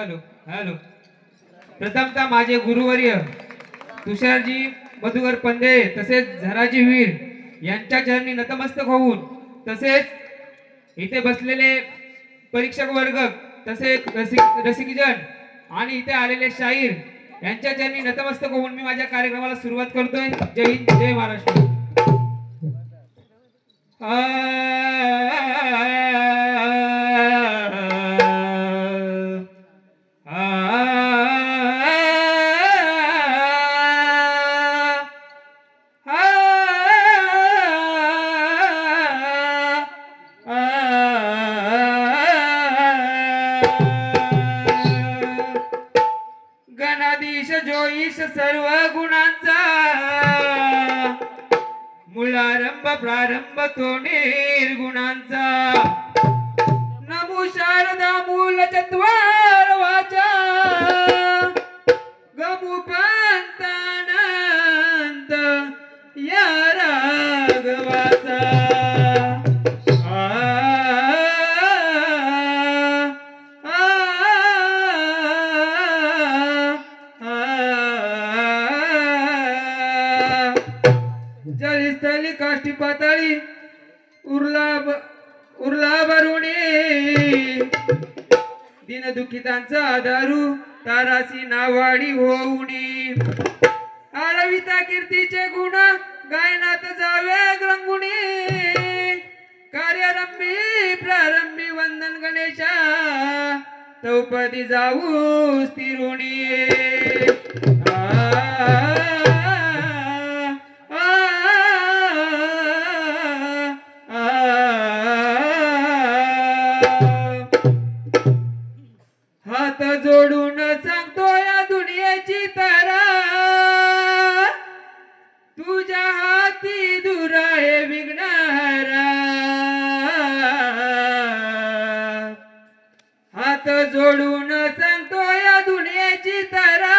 Hello hello. प्रथमतः माझे गुरुवर्य तुषारजी मधुकर पंधे तसेच झराजी वीर यांच्या चरणी नतमस्तक होऊन, तसेच इथे बसलेले परीक्षक वर्ग तसेच रसिकजन आणि इथे आलेले शाहीर यांच्या चरणी नतमस्तक होऊन मी माझ्या कार्यक्रमाला सुरुवात करतोय. जय हिंद, जय महाराष्ट्र. गणाधीश जोईश सर्व गुणांचा मूळारंभ प्रारंभ तो निर्गुणांचा. नमो शारदा मूल चत्वार वाचा गमु पंतानंत या राघवाचा. जलस्थली काष्टी पाताळी उरला भरुणी दिन दुखितांचा दारू तारासी नावाडी होऊनी. आळविता कीर्तीचे गुण गायनात जावे रंगुणी. कार्यारंभी प्रारंभी वंदन गणेशा तौपदी जाऊ स्थिरुणी. हात जोडून सांगतो या दुनियेची तारा तुझ्या हाती दूर आहे विघ्नहरा. हात जोडून सांगतो या दुनियेची तारा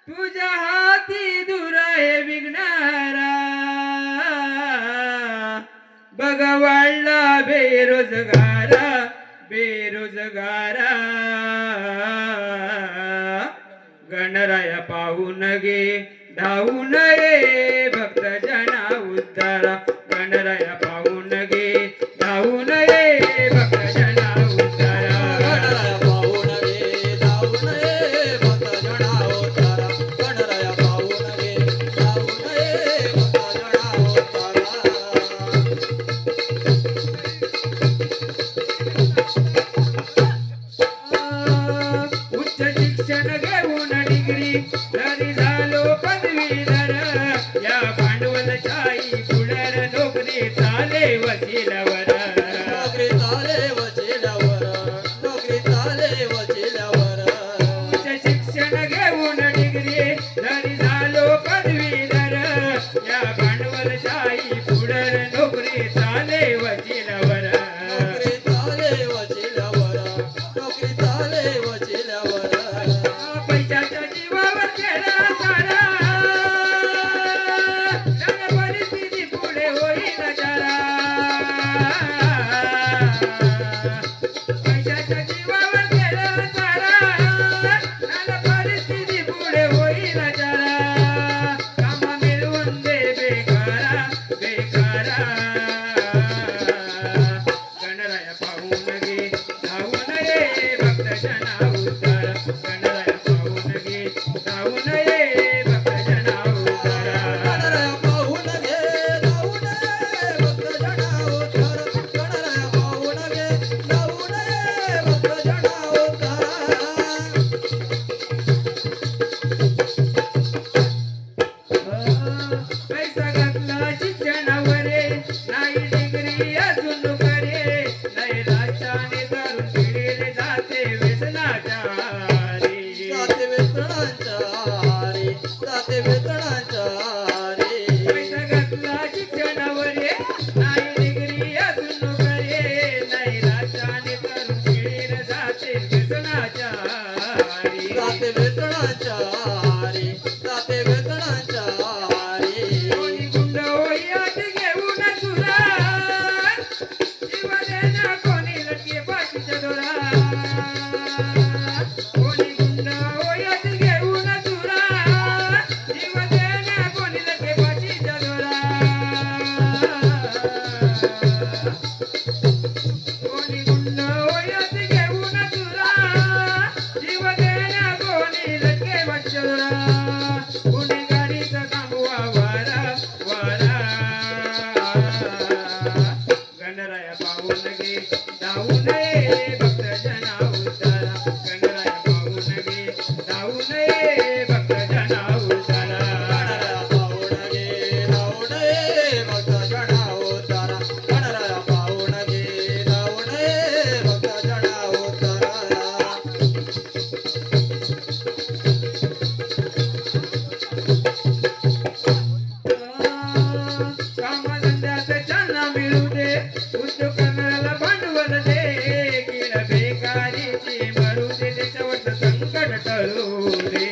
तुझ्या हाती दूर आहे विघ्नहरा. बघ वाढला बेरोजगारा बेरोजगारा. गणराया पाहून गे धावून ये भक्त जना उद्धारा. गणराया पाहून गे धावून ये भक्त जना उद्धारा. गणराया पाहून गे धावून ये भक्त जना उद्धारा. गणराया पाहून गे धावून ये भक्त जना उद्धारा. उच्च शिक्षण घेऊन डिग्री जरी झालो पदवीधर. या भांडवलशाही पुढर नोकरी चाले वकिलावर. नोकरी चाले वचिल्यावर. नोकरी चाले वचिल्यावर. उच्च शिक्षण घेऊन डिग्री जरी झालो पदवीधर. या भांडवलशाही पुढर नोकरी चाले वकिलावर. नोकरी चाले वचिल्यावर. नोकरी चाले वचिल्यावर. पैशाच्या जीवावर केला सारा जग परिस्थिती पुढे होईल जरा. पैशाच्या जीवावर केला सारा जग परिस्थिती पुढे होईल जरा. कामा मिळवून दे बेकारा बेकारा. गणराया पाहून गे धावून ये भक्त जना उद्धारा. गणराया पाहून गे धावून ये भक्त जना उद्धारा. गणराया पाहून गे धावून ये भक्त जना उद्धारा. गणराया पाहून गे धावू नये भक्तजना उद्धारा गणराया पाहून गे धावू नये भक्तजना उद्धारा गणराया पाहून गे धावू नये भक्तजना उद्धारा गणराया पाहून गे धावू नये भक्तजना उद्धारा कामधंद्यात चालना मिळू दे उद्योग करणाऱ्याला भांडवल दे किड बेकारीची मरू दे त्याच्यावर संकट टळू दे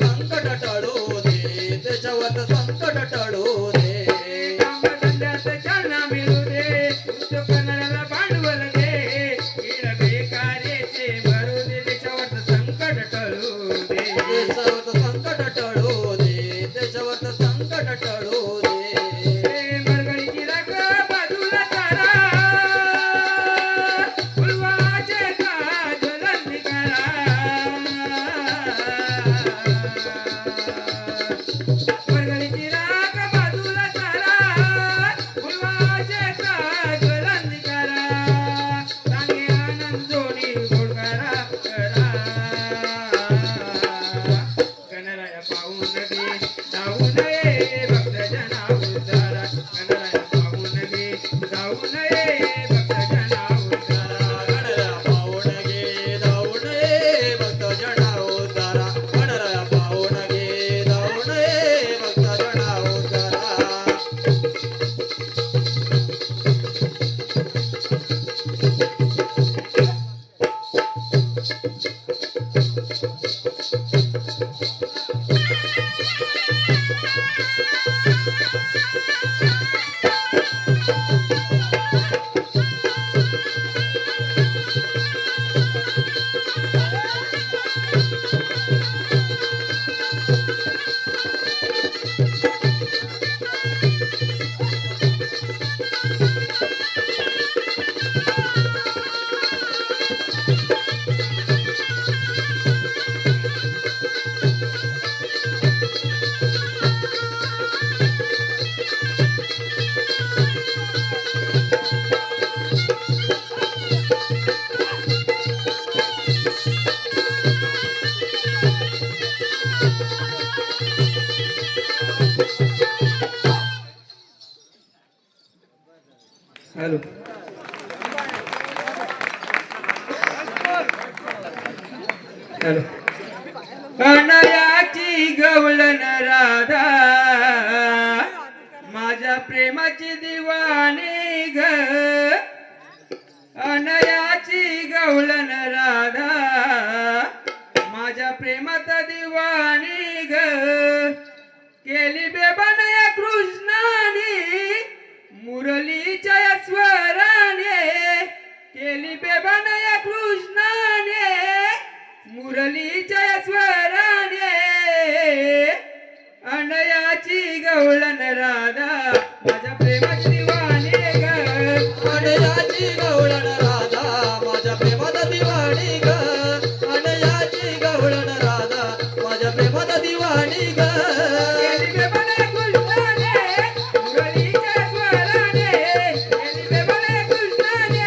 संकट टळू दे त्याच्यावर संकट टळू दे कामधंद्यात चालना मिळू दे उद्योग करणाऱ्याला भांडवल दे किड बेकारीची मरू दे त्याच्यावर संकट टळू दे त्याच्यावर संकट टळू दे त्याच्यावर संकट टळू दे मरगळीची राख बाजूला करा फुलवाचे ज्वलंती करा मरगळीची राख बाजूला करा फुलवाचे ज्वलंती करा सांगे आनंद जोडी गोड करा गणराया पाहून गे धावू नये भक्तजना उद्धारा गणराया पाहून गे धावू नये भक्तजना उद्धारा गणराया पाहून गे धावू नये भक्तजना उद्धारा गणराया पाहून गे धावू नये भक्तजना उद्धारा हॅलो हॅलो अनयाची गवळण राधा माझ्या प्रेमाची दिवाणी ग अनयाची गवळण राधा माझ्या प्रेमात दिवाणी ग केली बेबनया कृष्णाने मुरलीच्या स्वराने केली बेबनया कृष्णाने मुरलीच्या स्वराने अनयाची गवळण राधा माझ्या प्रेमाची दिवाणी ग अनयाची गवळण राधा माझ्या प्रेमात दिवाणी ग अनयाची गवळण राधा माझ्या प्रेमात दिवाणी ग केली बेबनया कृष्णाने मुरलीच्या स्वराने केली बेबनया कृष्णाने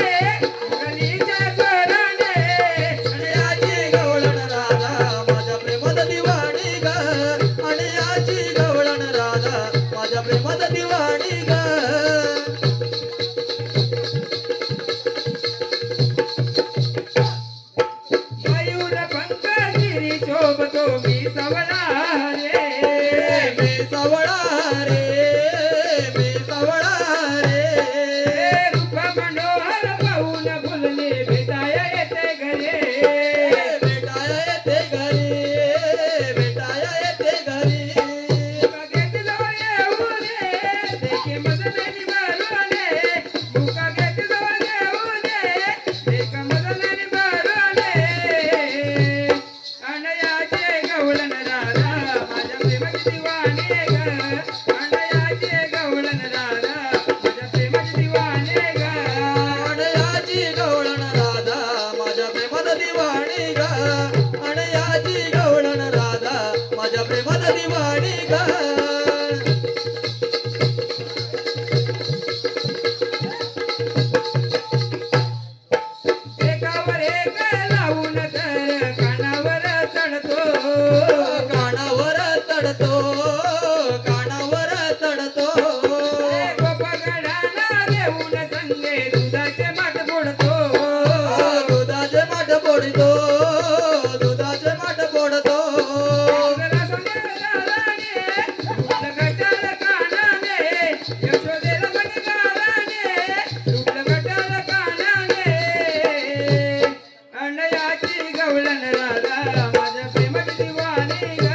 मुरलीच्या स्वराने अनयाची गवळण राधा माझ्या प्रेमात दिवाणी ग अनयाची गवळण राधा माझ्या प्रेमात दिवाणी ग फोडितो दुधाचे माठ फोडतो गौरीला सोन्याला राणे, लुटलं गटाला कानाने, यशोदेला बटकाराने, लुटलं गटाला कानाने. अण्णाची गवळण राधा माझ्या प्रेमाची दिवाणी ग,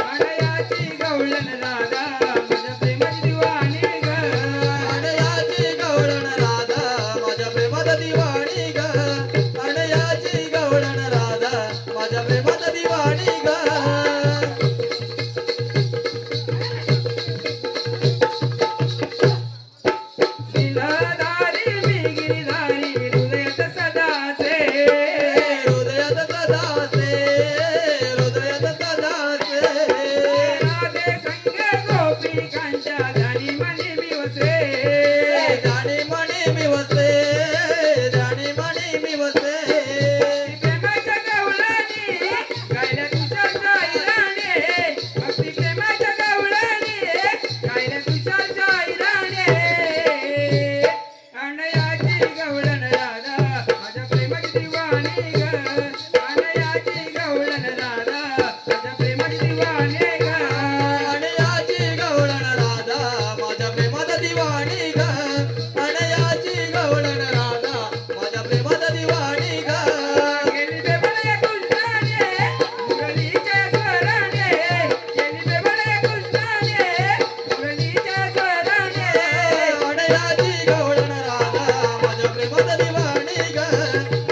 अण्णाची गवळण राधा माझ्या प्रेमाची दिवाणी ग. अनयाची गवळण राधा माझ्या प्रेमात दिवाणी ग अनयाची गवळण राधा माझ्या प्रेमात दिवाणी ग लीलाधारी मी गिरीधारी हृदयात सदाचे, हृदयात सदासे हृदयात सदासे राधे संग गोपिकांच्या ध्यानी मनी मी वसे. जाणी म्हणे मी वसे जाणी म्हणे मी वसे प्रेमाच्या गवळणी गायल्या तुझ्या जाईराणे, भक्ती प्रेमाच्या गवळणी गायल्या तुझ्या जाईराणे. अण्णाची गवळण राधा माझ्या प्रेमाची दिवाणी ग, अण्णाची गवळण राधा माझ्या प्रेमाची दिवाणी ग. अनयाची गवळण राधा माझ्या प्रेमात दिवाणी ग अनयाची गवळण राधा माझ्या प्रेमात दिवाणी ग गेली बेबड्या कृष्णाने मुरलीच्या स्वराने, गेली बेबड्या कृष्णाने मुरलीच्या स्वराने. अनयाची गवळण राधा माझ्या प्रेमात दिवाणी ग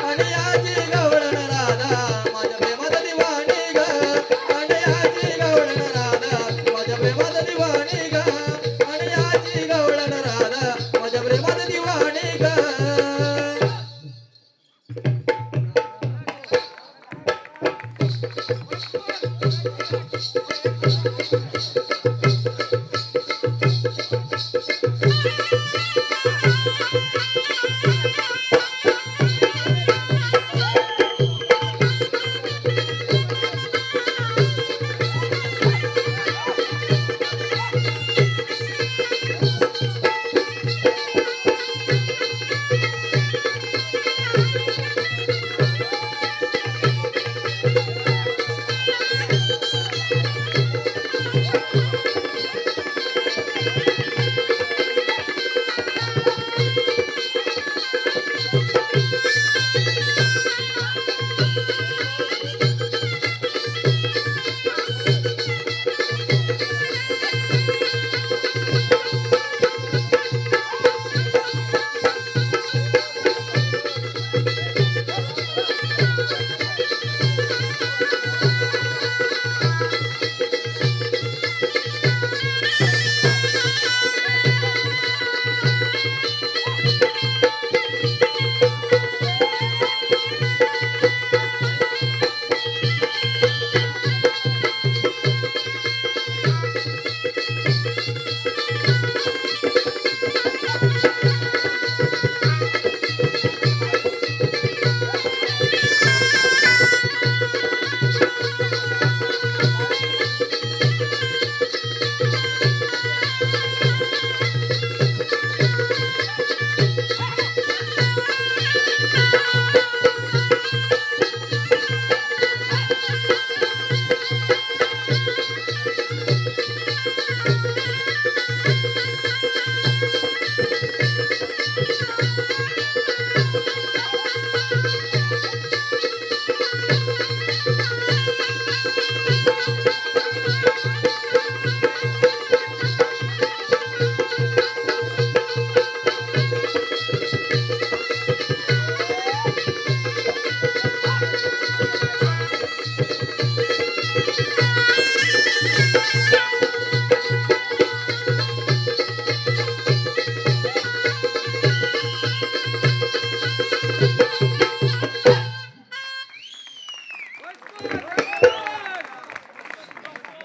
अनयाची गवळण राधा माझ्या प्रेमात दिवाणी ग अनयाची गवळण राधा माझ्या प्रेमात दिवाणी ग अनयाची गवळण राधा माझ्या प्रेमात दिवाणी ग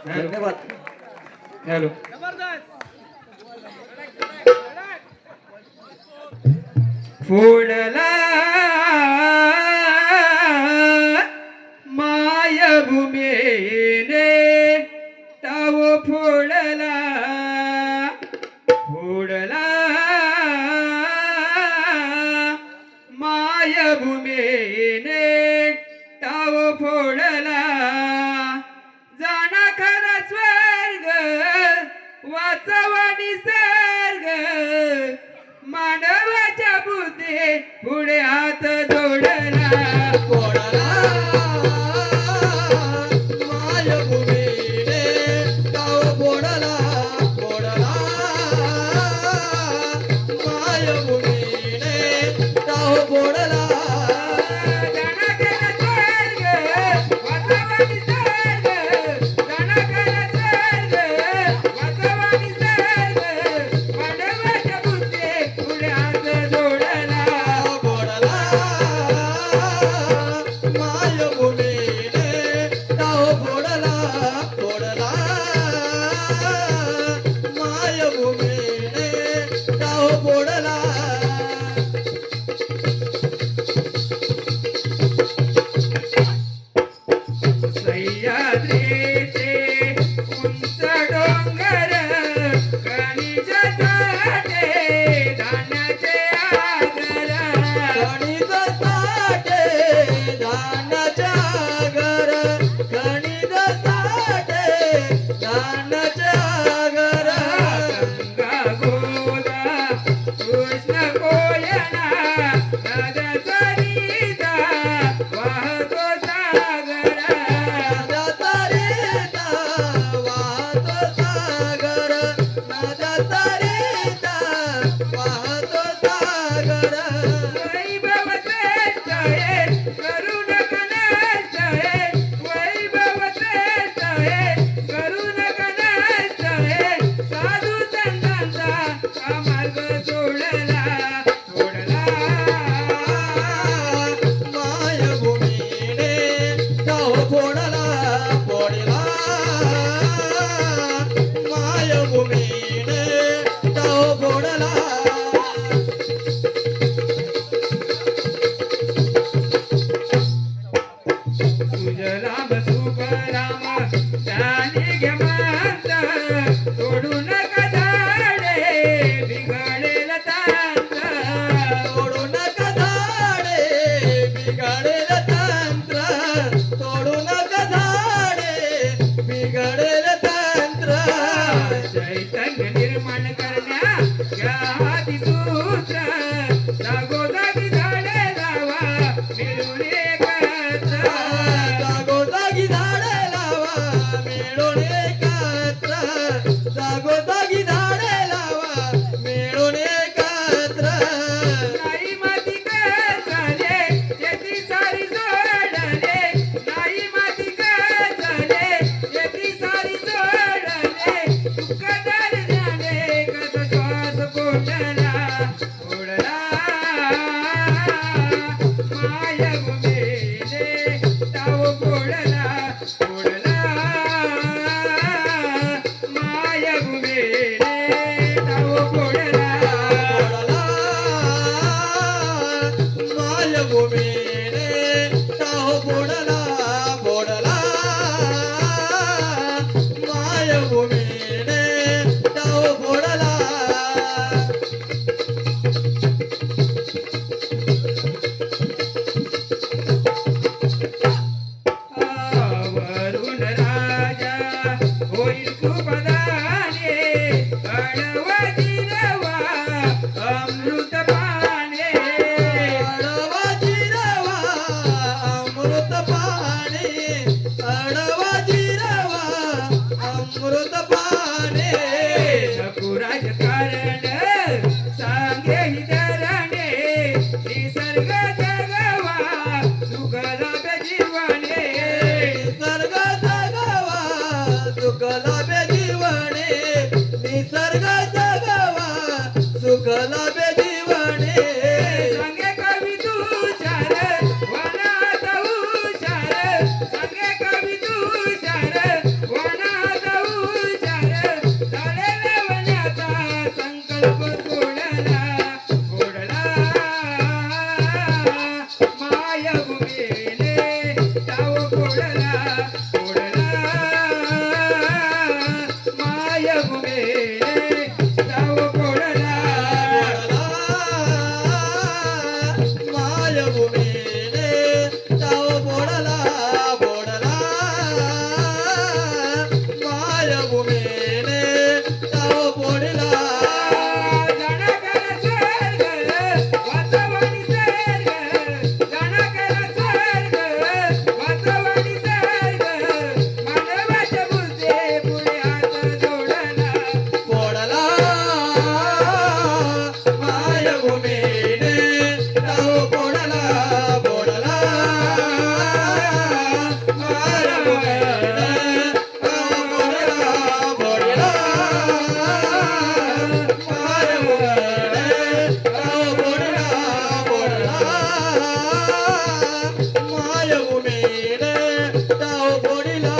धन्यवाद हॅलो फोडला मायभूमीने ताव फोडला फोडला मायभूमीने मायभूमीने ताव फोडला जाणा खरा स्वर्ग वाचवा निसर्ग मानवाच्या बुद्धी पुढे हात जोडला पोडला मायभूमीने ताव पोडला पोडला मायभूमीने ताव पोडला जाणा खरा स्वर्ग वाचवा निसर्ग जाणा खरा स्वर्ग वाचवा निसर्ग मानवाच्या बुद्धी पुढे हात जोडला पोडला मायभूमीने ताव पोडला पोडला मायभूमीने ताव पोडला सह्याद्रीचे उंच डोंगर खनिज साठे धान्याचे आगर गणित साठे धानाच्या घर गणित साठे धानाच्या घर गंगा गोदा कृष्ण कोयना नद्या सरिता वाहतो सागर नद्या तरीता वाहतो सागर नद्या तरीता वाहतो सागर वैभव श्रेष्ठ आहे करुण कनष्ट आहे वैभव श्रेष्ठ आहे करुण कनष्ट आहे साधू संतांचा हा मार्ग सोडला सोडला मायभूमीने ताव फोडला फोडला मायभूमीने ताव फोडला सुजलाम सुफलाम त्याने घे मात तोडू नका झाडे बिघडेल तांत तोडू नका झाडे बिघडेल तंत्र तोडू नका झाडे बिघडेल तंत्र चैतन्य निर्माण करण्या या आदि सूत्र जागोजागी झाडे लावा मिळून एकत्र जागोजागी झाडे लावा मिळून एकत्र जागोजागी झाडे लावा मिळून एकत्र नाही माती कसाले शेती सारी माय उमेद डाव फोडिला.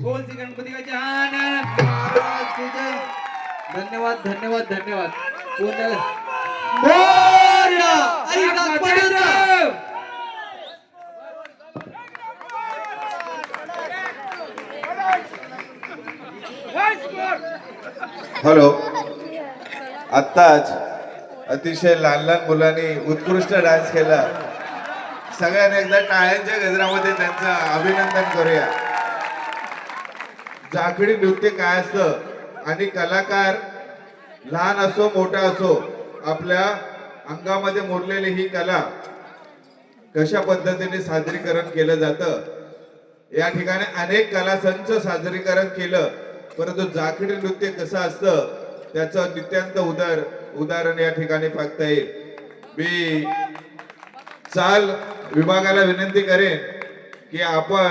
बोल श्री गणपती गजानन महाराज की जय. धन्यवाद धन्यवाद धन्यवाद. कोणाला मोरया आई गणपतीचा. हॅलो. आत्ताच अतिशय लहान लहान मुलांनी उत्कृष्ट डान्स केला. सगळ्यांनी एकदा टाळ्यांच्या गजरामध्ये त्यांचं अभिनंदन करूया. जाखडी नृत्य काय असतं आणि कलाकार लहान असो मोठा असो आपल्या अंगामध्ये मुरलेली ही कला कशा पद्धतीने सादरीकरण केलं जातं. या ठिकाणी अनेक कला संच सादरीकरण केलं, परंतु जाखडी नृत्य कसं असतं त्याचं नित्यांत उदाहरण या ठिकाणी बघता येईल. मी चाल विभागाला विनंती करेन की आपण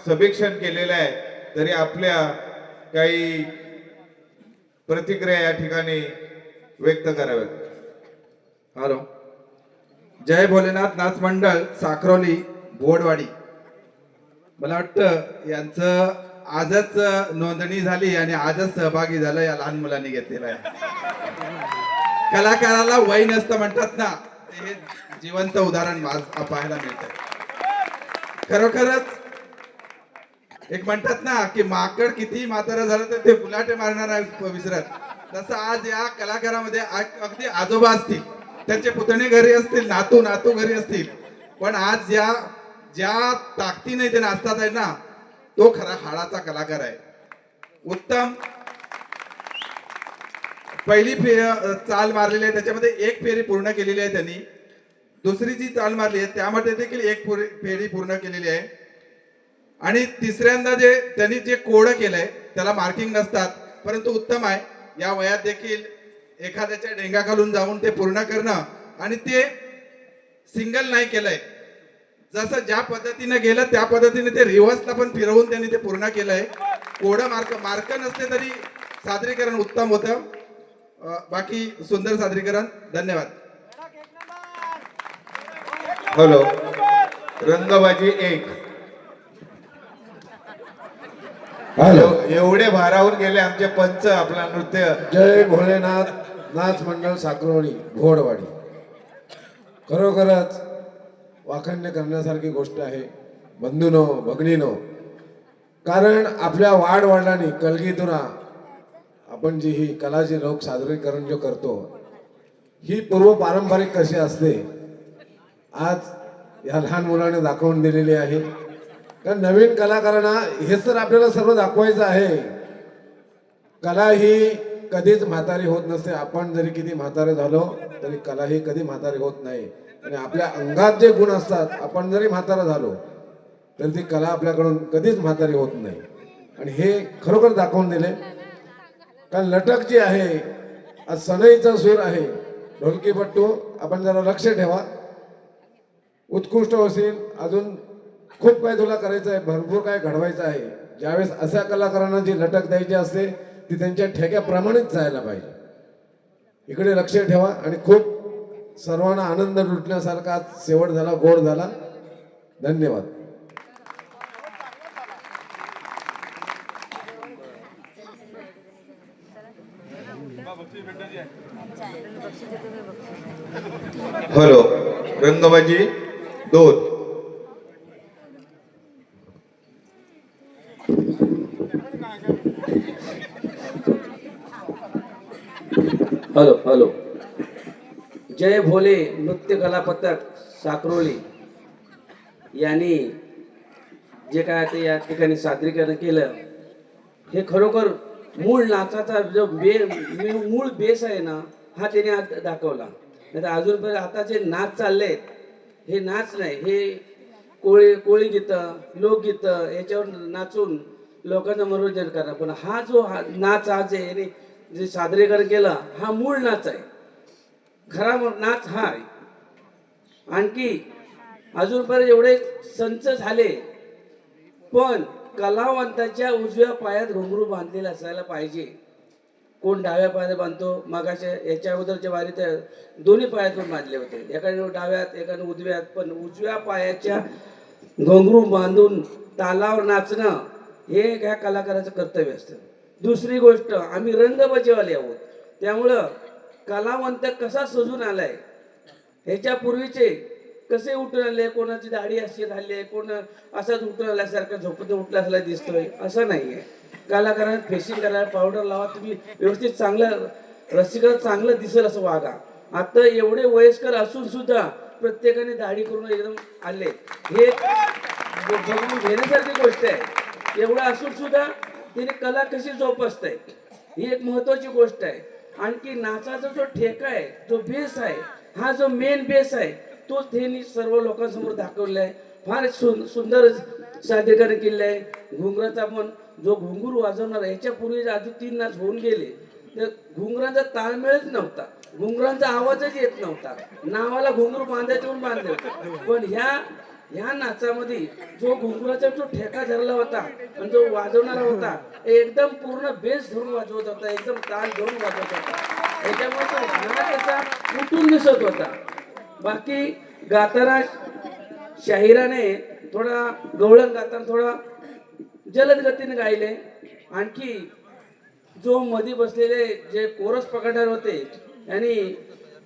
समीक्षण केलेलं आहे तरी आपल्या काही प्रतिक्रिया या ठिकाणी व्यक्त कराव्यात. हॅलो. जय भोलेनाथ नाच मंडळ साखरोली बोडवाडी. मला वाटतं यांचं आजच नोंदणी झाली आणि आजच सहभागी झालं या लहान मुलांनी घेतलेला आहे. कलाकाराला वय नसतं म्हणतात ना, हे जिवंत उदाहरण पाहायला मिळतं. खरोखरच एक म्हणतात ना की माकड किती म्हातारं झालं तर ते गुलाटे मारणार आहे विसरत, तसं आज या कलाकारामध्ये अगदी आजोबा असतील, त्यांचे पुतणे घरी असतील, नातू घरी असतील, पण आज या ज्या ताकदीने ते नाचतात आहे ना, तो खरा हाडाचा कलाकार आहे. उत्तम पहिली चाल मारलेली आहे, त्याच्यामध्ये एक फेरी पूर्ण केलेली आहे त्यांनी. दुसरी जी चाल मारली आहे त्यामध्ये देखील एक फेरी पूर्ण केलेली आहे. आणि तिसऱ्यांदा जे त्यांनी जे कोडं केलंय त्याला मार्किंग नसतात, परंतु उत्तम आहे. या वयात देखील एखाद्याच्या डेंगाखालून जाऊन ते पूर्ण करणं, आणि ते सिंगल नाही केलंय, जसं ज्या पद्धतीने गेलं त्या पद्धतीने ते रिव्हर्सला पण फिरवून त्यांनी ते पूर्ण केलंय. कोडं मार्क नसते तरी सादरीकरण उत्तम होतं. बाकी सुंदर सादरीकरण. धन्यवाद. हॅलो, रंगबाजी 1. हॅलो, एवढे भारावून गेले आमचे पंच आपला नृत्य. जय भोलेनाथ नाच मंडळ साखरोळी भोडवाडी. खरोखरच वाखाणण्य करण्यासारखी गोष्ट आहे बंधूनो, भगिनीनो. कारण आपल्या वाडवडिलांनी कलगीतुरा आपण जी ही कलाची लोक सादरीकरण जो करतो, ही पूर्व पारंपरिक कशी असते आज या लहान मुलाने दाखवून दिलेली आहे. कारण नवीन कलाकारांना हेच तर आपल्याला सर्व दाखवायचं आहे. कला ही कधीच म्हातारी होत नसते. आपण जरी किती म्हातारे झालो तरी कला ही कधी म्हातारी होत नाही. आणि आपल्या अंगात जे गुण असतात, आपण जरी म्हातारा झालो तरी ती कला आपल्याकडून कधीच म्हातारी होत नाही. आणि हे खरोखर दाखवून दिले. कारण लटक जी आहे आज सनईचा सूर आहे. ढोलकीपट्टू आपण जरा लक्ष ठेवा, उत्कृष्ट होशील. अजून खूप काय तुला करायचं आहे, भरपूर काय घडवायचं आहे. ज्यावेळेस अशा कलाकारांना जी लटक द्यायची असते ती त्यांच्या ठेक्याप्रमाणेच जायला पाहिजे. इकडे लक्ष ठेवा. आणि खूप सर्वांना आनंद लुटण्यासारखा आज शेवट झाला, गोड झाला. धन्यवाद. हॅलो, रंगबाजी 2. Hello hello. जय भोले नृत्य कला पथक साखरोली यांनी जे काय ते या ठिकाणी सादरीकरण केलं, हे खरोखर मूळ नाचाचा जो मूळ बेस आहे ना, हा त्याने आज दाखवला. नाही तर अजूनपर्यंत आता जे नाच चाललेत हे नाच नाही, हे कोळी गीतं, लोकगीतं याच्यावर नाचून लोकांचं मनोरंजन करणं. पण हा जो नाच आज आहे याने जे सादरीकरण केलं, हा मूळ नाच आहे. खरा नाच हा आहे. आणखी अजूनपर्यंत एवढे संच झाले, पण कलावंताच्या उजव्या पायात घुंगरू बांधलेला असायला पाहिजे. कोण डाव्या पायात बांधतो, मागाच्या याच्या अगोदरच्या वारीत दोन्ही पायातून बांधले होते, एकाने डाव्यात एकाने उजव्यात. पण उजव्या पायाच्या घुंगरू बांधून तालावर नाचणं हे ह्या कलाकाराचं कर्तव्य असतं. दुसरी गोष्ट, आम्ही रंगबाजीवाले आहोत, त्यामुळं कलावंत कसा सजून आलाय, ह्याच्या पूर्वीचे कसे उठून आले, कोणाची दाढी अशी घालली, कोण असाच उठून आल्यासारखं झोपून उठल्यासारखा दिसतोय, असं नाहीये. कलाकारांना फेशिंग करायला पावडर लावा, तुम्ही व्यवस्थित चांगलं रसिकाला चांगलं दिसेल असं वागा. आता एवढे वयस्कर असून सुद्धा प्रत्येकाने दाढी करून एकदम आले, हे बघून घेण्यासारखी गोष्ट आहे. एवढं असून सुद्धा तिने कला कशी जोपासताय, ही एक महत्वाची गोष्ट आहे. आणखी नाचाचा जो ठेका आहे, जो बेस आहे, हा जो मेन बेस आहे, तोच त्यांनी सर्व लोकांसमोर दाखवला आहे. फार सुंदर सादरीकरण केलेलं आहे. घुंगराचा पण जो घुंगरू वाजवणार आहे, याच्यापूर्वी अजून 3 नाच होऊन गेले, तर घुंगरांचा ताळमेळच नव्हता, घुंगरांचा आवाजच येत नव्हता. नावाला घुंगरू बांधायचे म्हणून बांधले होते. पण ह्या नाचामध्ये जो घुंगराचा जो ठेका धरला होता आणि जो वाजवणारा होता, एकदम पूर्ण बेस धरून वाजवत होता, एकदम ताल धरून वाजवत होता. याच्यामुळे तो नाच असा उठून दिसत होता. बाकी गाताना शाहिराने थोडा गवळण गाताना थोडा जलद गतीने गायले. आणखी जो मध्ये बसलेले जे कोरस पकडणार होते यांनी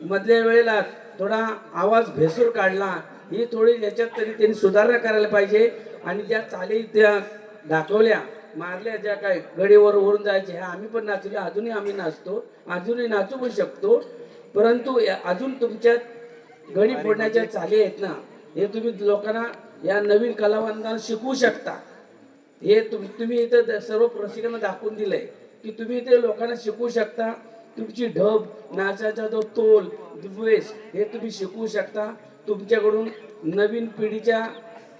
मधल्या वेळेला थोडा आवाज भेसूर काढला. ही थोडी याच्यात तरी त्यांनी सुधारणा करायला पाहिजे. आणि ज्या चाली त्या दाखवल्या, मारल्या, ज्या काय गडीवर वरून जायचे, ह्या आम्ही पण नाचलो, अजूनही आम्ही नाचतो, अजूनही नाचू पण शकतो. परंतु अजून तुमच्यात गडी फोडण्याच्या चाली आहेत ना, हे तुम्ही लोकांना या नवीन कलावंतांना शिकवू शकता. हे तुम्ही इथं सर्व प्रशिक्षण दाखवून दिलंय की तुम्ही इथे लोकांना शिकवू शकता. तुमची ढब, नाचाचा जो तोल, द्वेष हे तुम्ही शिकवू शकता. तुमच्याकडून नवीन पिढीच्या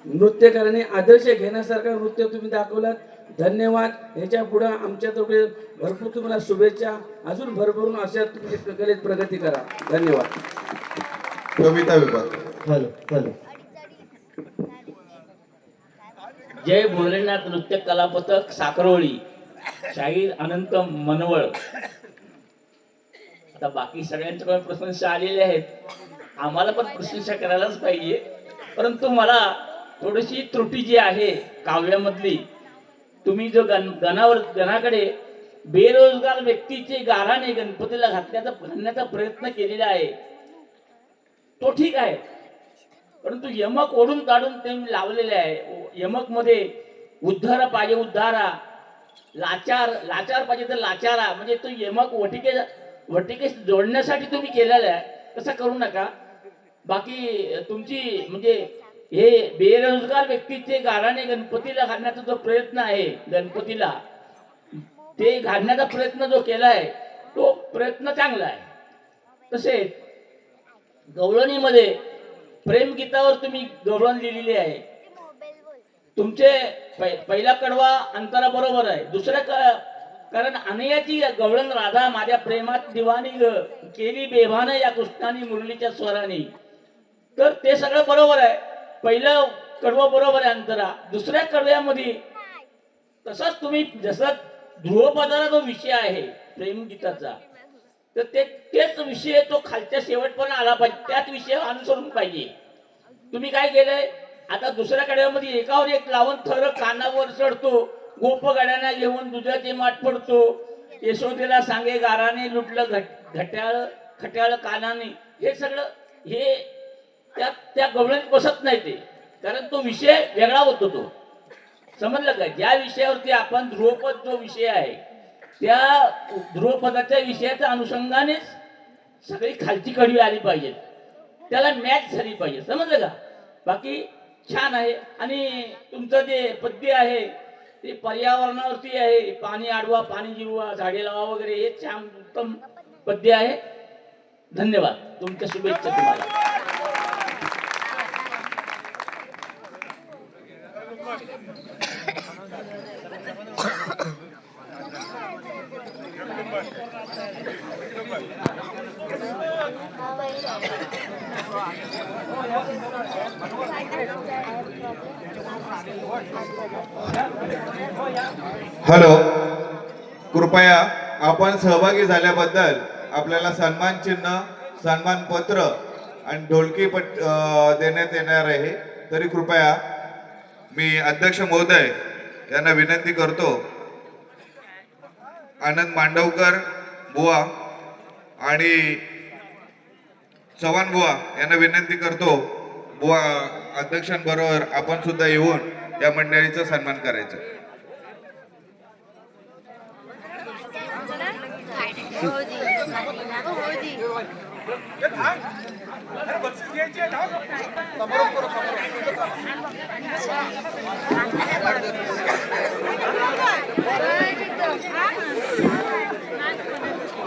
नृत्यकारांनी आदर्श घेण्यासारखं नृत्य तुम्ही दाखवलात. धन्यवाद. ह्याच्या पुढे आमच्यातर्फे भरपूर तुम्हाला शुभेच्छा. अजून भरभरून अशा तुम्ही कलेत प्रगती करा. धन्यवाद. कविता विभाग. Hello hello. जय भोलेनाथ नृत्य कला पथक साखरोळी, शाहीर अनंत मनवळ. आता बाकी सगळ्यांच्याकडे प्रशंसा आलेले आहेत, आम्हाला पण प्रशंसा करायलाच पाहिजे. परंतु मला थोडीशी त्रुटी जी आहे काव्यामधली, तुम्ही जो गणाकडे बेरोजगार व्यक्तीचे गाराने गणपतीला घालण्याचा प्रयत्न केलेला आहे, तो ठीक आहे. परंतु यमक ओढून काढून ते लावलेले आहे. यमक मध्ये उद्धार पाहिजे उद्धारा, लाचार पाहिजे तर लाचारा. म्हणजे तो यमक वटिके जोडण्यासाठी तुम्ही केलेला आहे, तसं करू नका. बाकी तुमची म्हणजे हे बेरोजगार व्यक्तीचे गाराने गणपतीला घालण्याचा जो प्रयत्न आहे, गणपतीला ते घालण्याचा प्रयत्न जो केला आहे तो प्रयत्न चांगला आहे. तसेच गवळणीमध्ये प्रेमगीतावर तुम्ही गवळण लिहिलेली आहे. तुमचे पहिला कडवा अंतरा बरोबर आहे. कारण अनयाची गवळण राधा माझ्या प्रेमात दिवाणी केली बेभान या कृष्णानी मुरलीच्या स्वराने. तर ते सगळं बरोबर आहे. पहिलं कडवं बरोबर आहे अंतरा. दुसऱ्या कडव्यामध्ये तसंच तुम्ही जसं ध्रुवपदाला जो विषय आहे प्रेमगीताचा, तर तेच विषय तो खालच्या शेवटपर्यंत आला पाहिजे, त्याच विषयावर अनुसरून पाहिजे. तुम्ही काय केलंय आता दुसऱ्या कडव्यामध्ये एकावर एक लावून थर कानावर चढतो, गोप गाड्यांना घेऊन दुधाचे माठ पडतो, यशोदेला सांगे गाराने लुटलं खट्याळ कानाने. हे सगळं हे त्या गवळणीत बसत नाही ते, कारण तो विषय वेगळा होतो. तो समजलं का? ज्या विषयावरती आपण ध्रुवपद जो विषय आहे त्या ध्रुवपदाच्या विषयाच्या अनुषंगानेच सगळी खालची कडवी आली पाहिजे, त्याला मॅच झाली पाहिजे. समजलं का? बाकी छान आहे. आणि तुमचं जे पद्य आहे ते पर्यावरणावरती आहे. पाणी अडवा, पाणी जिरवा, झाडे लावा वगैरे, हे छान उत्तम पद्य आहे. धन्यवाद. तुमच्या शुभेच्छा तुम्हाला. हॅलो. कृपया आपण सहभागी झाल्याबद्दल आपल्याला सन्मान चिन्ह, सन्मान पत्र आणि ढोलकी देण्यात येणार आहे. तरी कृपया मी अध्यक्ष महोदय यांना विनंती करतो, आनंद मांडवकर बुवा आणि चव्हाण बुवा यांना विनंती करतो, बुवा अध्यक्षांबरोबर आपण सुद्धा येऊन त्या मंडळीचा सन्मान करायचा.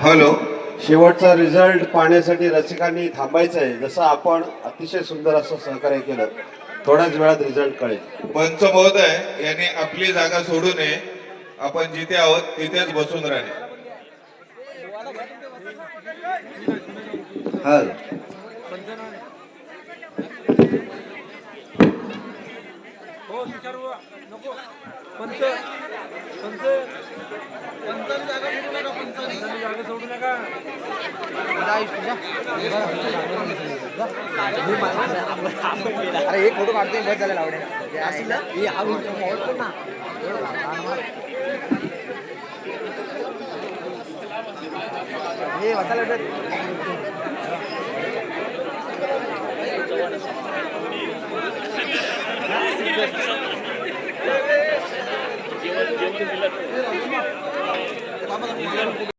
हॅलो. शेवटचा रिझल्ट पाहण्यासाठी रसिकांनी थांबायचं आहे. जसं आपण अतिशय सुंदर असं सहकार्य केलं, थोड्याच वेळात रिझल्ट कळेल. पंच महोदय यांनी आपली जागा सोडू नये. आपण जिथे आहोत तिथेच बसून राहणे. हॅलो. अरे एक फोटो काढतोय बस झालेला आवडेल. हे वाचायला